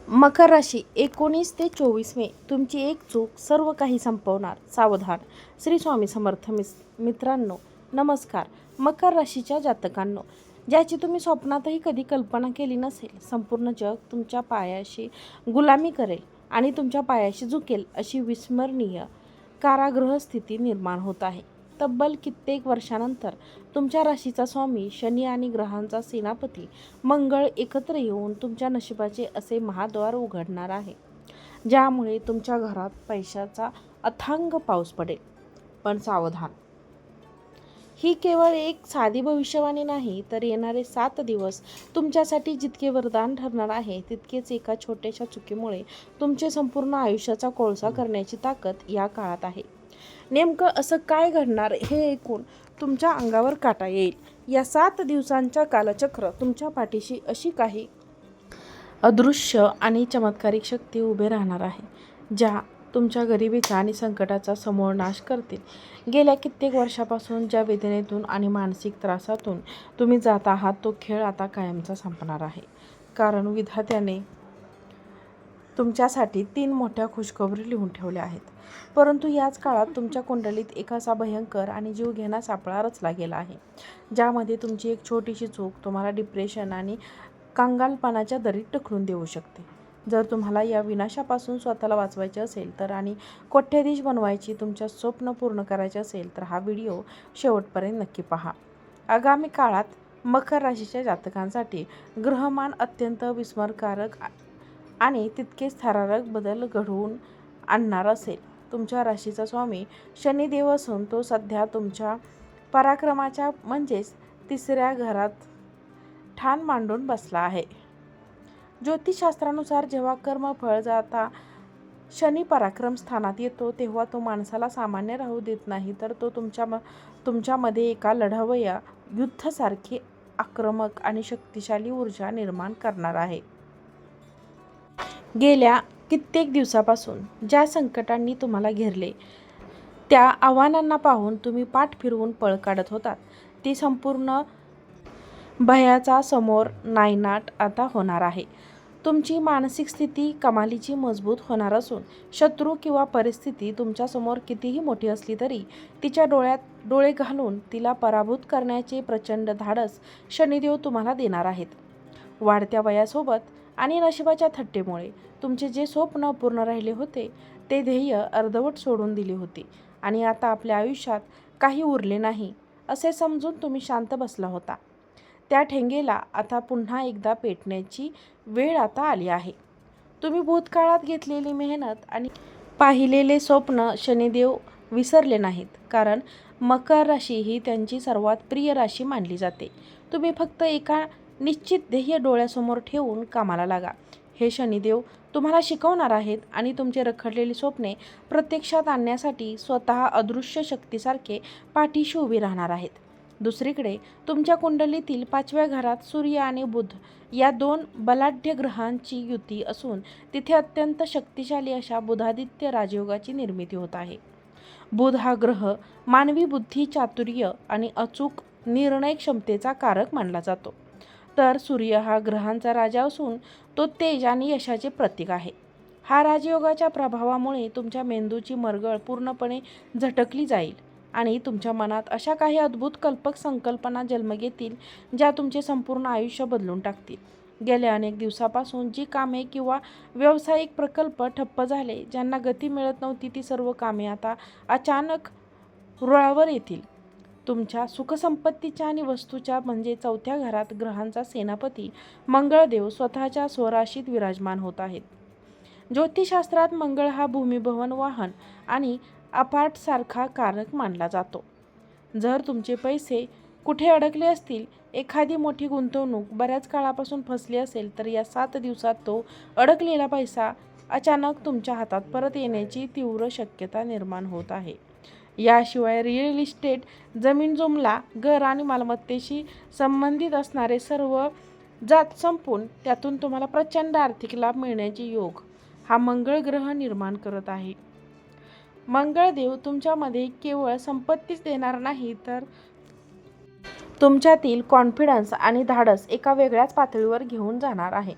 मकर राशी 19 ते 24 मे. तुमची एक चूक सर्व काही संपवणार. सावधान. श्री स्वामी समर्थ. मित्रांनो नमस्कार. मकर राशीच्या जातकांनो, ज्याची तुम्ही स्वप्नातही कधी कल्पना केली नसेल, संपूर्ण जग तुमच्या पायाशी गुलामी करेल आणि तुमच्या पायाशी झुकेल अशी विस्मरणीय कारागृह स्थिती निर्माण होत आहे. तब्बल कित्येक वर्षानंतर तुमच्या राशीचा स्वामी शनी आणि ग्रहांचा सेनापती मंगळ एकत्र येऊन तुमच्या नशिबाचे असे महाद्वार उघडणार आहे, ज्यामुळे तुमच्या घरात पैशाचा अथांग पाऊस पडेल. पण सावधान, ही केवळ एक साधी भविष्यवाणी नाही, तर येणारे 7 दिवस तुमच्यासाठी जितके वरदान ठरणार आहे, तितकेच एका छोट्याशा चुकीमुळे तुमचे संपूर्ण आयुष्याचा कोळसा करण्याची ताकद या काळात आहे. नेमकं असं काय घडणार हे ऐकून तुमच्या अंगावर काटा येईल. या 7 दिवसांच्या कालचक्र तुमच्या पाठीशी अशी काही अदृश्य आणि चमत्कारिक शक्ती उभे राहणार आहे, ज्या तुमच्या गरिबीचा आणि संकटाचा समूळ नाश करतील. गेल्या कित्येक वर्षापासून ज्या वेदनेतून आणि मानसिक त्रासातून तुम्ही जात आहात, तो खेळ आता कायमचा संपणार आहे. कारण विधात्याने तुमच्यासाठी 3 मोठ्या खुशखबरी लिहून ठेवल्या आहेत. परंतु याच काळात तुमच्या कुंडलीत एक असा भयंकर आणि जीवघेणा सापळा रचला गेला आहे, ज्यामध्ये तुमची एक छोटीशी चूक तुम्हाला डिप्रेशन आणि कंगालपणाच्या दरीत ढकलून देऊ शकते. जर तुम्हाला या विनाशापासून स्वतःला वाचवायचे असेल तर आणि कोट्याधीश बनवायची तुमच्या स्वप्न पूर्ण करायचे असेल तर हा व्हिडिओ शेवटपर्यंत नक्की पहा. आगामी काळात मकर राशीच्या जातकांसाठी ग्रहमान अत्यंत विस्मरणकारक आणि तितकेच थरारक बदल घडवून आणणार असेल. तुमच्या राशीचा स्वामी शनिदेव असून तो सध्या तुमच्या पराक्रमाच्या म्हणजेच 3ऱ्या घरात ठाण मांडून बसला आहे. ज्योतिषशास्त्रानुसार जेव्हा कर्मफळ जाता शनी पराक्रम स्थानात येतो, तेव्हा तो माणसाला सामान्य राहू देत नाही, तर तो तुमच्यामध्ये एका लढावया युद्धासारखी आक्रमक आणि शक्तिशाली ऊर्जा निर्माण करणार आहे. गेल्या कित्येक दिवसापासून ज्या संकटांनी तुम्हाला घेरले, त्या आव्हानांना पाहून तुम्ही पाठ फिरवून पळ काढत होतात, ती संपूर्ण भयाचा समोर नायनाट आता होणार आहे. तुमची मानसिक स्थिती कमालीची मजबूत होणार असून शत्रू किंवा परिस्थिती तुमच्यासमोर कितीही मोठी असली तरी तिच्या डोळ्यात डोळे घालून तिला पराभूत करण्याचे प्रचंड धाडस शनिदेव तुम्हाला देणार आहेत. वाढत्या वयासोबत आणि नशिबाच्या थट्टेमुळे तुमचे जे स्वप्न अपूर्ण राहिले होते, ते ध्येय अर्धवट सोडून दिली होती आणि आता आपल्या आयुष्यात काही उरले नाही असे समजून तुम्ही शांत बसला होता. त्या ठेंगेला आता पुन्हा एकदा पेटण्याची वेळ आता आली आहे. तुम्ही भूतकाळात घेतलेली मेहनत आणि पाहिलेले स्वप्न शनिदेव विसरले नाहीत, कारण मकर राशी ही त्यांची सर्वात प्रिय राशी मानली जाते. तुम्ही फक्त एका निश्चित ध्येय डोळ्यासमोर ठेवून कामाला लागा. हे शनिदेव तुम्हाला शिकवणार आहेत आणि तुमचे रखडलेली स्वप्ने प्रत्यक्षात आणण्यासाठी स्वतः अदृश्य शक्तीसारखे पाठीशी उभी राहणार आहेत. दुसरीकडे तुमच्या कुंडलीतील 5व्या घरात सूर्य आणि बुध या 2 बलाढ्य ग्रहांची युती असून तिथे अत्यंत शक्तिशाली अशा बुधादित्य राजयोगाची निर्मिती होत आहे. बुध हा ग्रह मानवी बुद्धी, चातुर्य आणि अचूक निर्णय क्षमतेचा कारक मानला जातो, तर सूर्य हा ग्रहांचा राजा असून तो तेज आणि यशाचे प्रतीक आहे. हा राजयोगाच्या प्रभावामुळे तुमच्या मेंदूची मरगळ पूर्णपणे झटकली जाईल आणि तुमच्या मनात अशा काही अद्भुत कल्पक संकल्पना जन्म घेतील, ज्या तुमचे संपूर्ण आयुष्य बदलून टाकतील. गेल्या अनेक दिवसापासून जी कामे किंवा व्यावसायिक प्रकल्प ठप्प झाले, ज्यांना गती मिळत नव्हती, ती सर्व कामे आता अचानक रुळावर येतील. तुमच्या सुखसंपत्तीच्या आणि वस्तूच्या म्हणजे 4थ्या घरात ग्रहांचा सेनापती मंगळदेव स्वतःच्या स्वराशीत विराजमान होत आहेत. ज्योतिषशास्त्रात मंगळ हा भूमिभवन, वाहन आणि अपार्टसारखा कारक मानला जातो. जर तुमचे पैसे कुठे अडकले असतील, एखादी मोठी गुंतवणूक बऱ्याच काळापासून फसली असेल, तर या 7 दिवसात तो अडकलेला पैसा अचानक तुमच्या हातात परत येण्याची तीव्र शक्यता निर्माण होत आहे. याशिवाय रिअल इस्टेट, जमीन जुमला, घर आणि मालमत्तेशी संबंधित असणारे सर्व जात संपून त्यातून तुम्हाला प्रचंड आर्थिक लाभ मिळण्याचे योग हा मंगळ ग्रह निर्माण करत आहे. मंगळदेव तुमच्यामध्ये केवळ संपत्तीच देणार नाही, तर तुमच्यातील कॉन्फिडन्स आणि धाडस एका वेगळ्याच पातळीवर घेऊन जाणार आहे.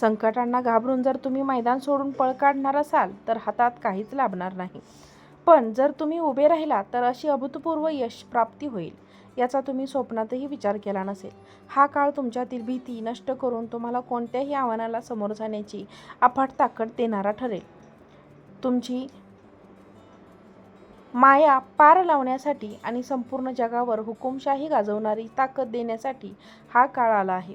संकटांना घाबरून जर तुम्ही मैदान सोडून पळ काढणार असाल तर हातात काहीच लाभणार नाही. पण जर तुम्ही उभे राहिलात तर अशी अभूतपूर्व यश प्राप्ती होईल, याचा तुम्ही स्वप्नातही विचार केला नसेल. हा काळ तुमच्यातील भीती नष्ट करून तुम्हाला कोणत्याही आव्हानाला समोर जाण्याची अफाट ताकद देणारा ठरेल. तुमची माया पार लावण्यासाठी आणि संपूर्ण जगावर हुकुमशाही गाजवणारी ताकद देण्यासाठी हा काळ आला आहे.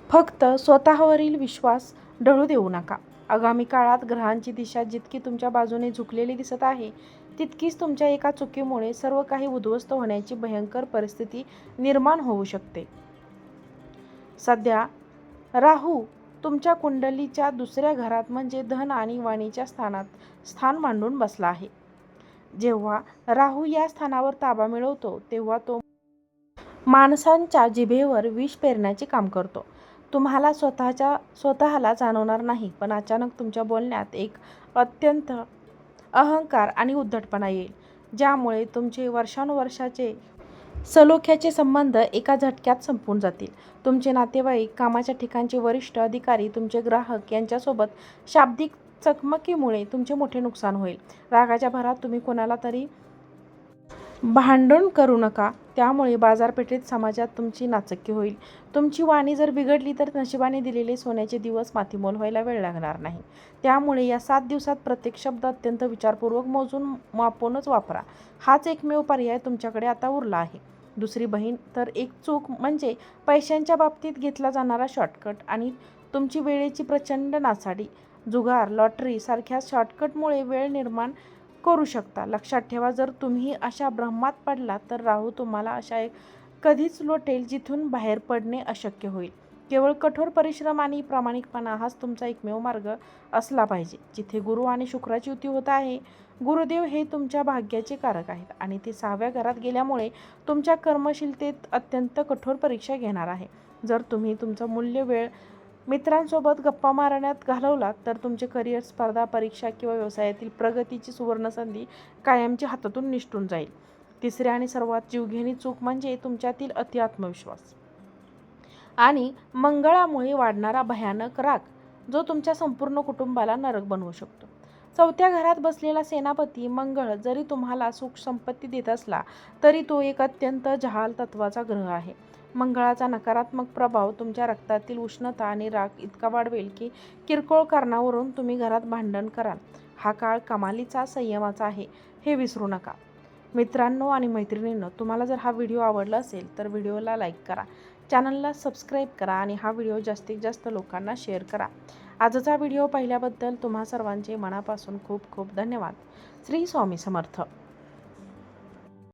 फक्त स्वतःवरील विश्वास ढळू देऊ नका. आगामी काळात ग्रहांची दिशा जितकी तुमच्या बाजूने झुकलेली दिसत आहे, तितकीच तुमच्या एका चुकीमुळे सर्व काही उद्ध्वस्त होण्याची भयंकर परिस्थिती निर्माण होऊ शकते. सध्या राहू तुमच्या कुंडलीच्या दुसऱ्या घरात म्हणजे धन आणि वाणीच्या स्थानात स्थान मांडून बसला आहे. जेव्हा राहू या स्थानावर ताबा मिळवतो तेव्हा तो माणसांच्या जिभेवर विष पेरण्याचे काम करतो. तुम्हाला स्वतःला जाणवणार नाही, पण अचानक तुमच्या बोलण्यात एक अत्यंत अहंकार आणि उद्धटपणा येईल, ज्यामुळे तुमचे वर्षानुवर्षाचे सलोख्याचे संबंध एका झटक्यात संपून जातील. तुमचे नातेवाईक, कामाच्या ठिकाणचे वरिष्ठ अधिकारी, तुमचे ग्राहक यांच्यासोबत शाब्दिक चकमकीमुळे तुमचे मोठे नुकसान होईल. रागाच्या भरात तुम्ही कोणाला तरी भांडण करू नका, त्यामुळे बाजारपेठेत समाजात तुमची नाचक्की होईल. तुमची वाणी जर बिघडली तर नशिबाने दिलेले सोन्याचे दिवस मातीमोल व्हायला वेळ लागणार नाही. त्यामुळे या 7 दिवसात प्रत्येक शब्द अत्यंत विचारपूर्वक मोजून मापूनच वापरा. हाच एकमेव पर्याय तुमच्याकडे आता उरला आहे. दुसरी बहीण तर एक चूक म्हणजे पैशांच्या बाबतीत घेतला जाणारा शॉर्टकट आणि तुमची वेळेची प्रचंड नासाडी. जुगार, लॉटरी सारख्या शॉर्टकटमुळे वेळ निर्माण करू शकता. लक्षात ठेवा, जर तुम्ही अशा भ्रमात पडलात तर राहू तुम्हाला अशा एक कधीच लोटेल जिथून बाहेर पडणे अशक्य होईल. केवळ कठोर परिश्रम आणि प्रामाणिकपणा हाच तुमचा एकमेव मार्ग असला पाहिजे. जिथे गुरु आणि शुक्राची युती होत आहे, गुरुदेव हे तुमच्या भाग्याचे कारक आहेत आणि ते 6व्या घरात गेल्यामुळे तुमच्या कर्मशीलतेत अत्यंत कठोर परीक्षा घेणार आहे. जर तुम्ही तुमचा मूल्य वेळ मित्रांसोबत गप्पा मारण्यात घालवलात तर तुमचे करिअर, स्पर्धा परीक्षा किंवा व्यवसायातील प्रगतीची सुवर्णसंधी कायमची हातातून निसटून जाईल. तिसरी आणि सर्वात जीवघेणी चूक म्हणजे तुमच्यातील अति आत्मविश्वास आणि मंगळामुळे वाढणारा भयानक राग, जो तुमच्या संपूर्ण कुटुंबाला नरक बनवू शकतो. 4थ्या घरात बसलेला सेनापती मंगळ जरी तुम्हाला सुख संपत्ती देत असला तरी तो एक अत्यंत जहाल तत्वाचा ग्रह आहे. मंगळाचा नकारात्मक प्रभाव तुमच्या रक्तातील उष्णता आणि राग इतका वाढवेल की किरकोळ कारणावरून तुम्ही घरात भांडण कराल. हा काळ कमालीचा संयमाचा आहे, हे विसरू नका. मित्रांनो आणि मैत्रिणींनो, तुम्हाला जर हा व्हिडिओ आवडला असेल तर व्हिडिओला लाईक करा, चॅनलला सबस्क्राईब करा आणि हा व्हिडिओ जास्तीत जास्त लोकांना शेअर करा. आजचा व्हिडिओ पाहिल्याबद्दल तुम्हा सर्वांचे मनापासून खूप खूप धन्यवाद. श्री स्वामी समर्थ.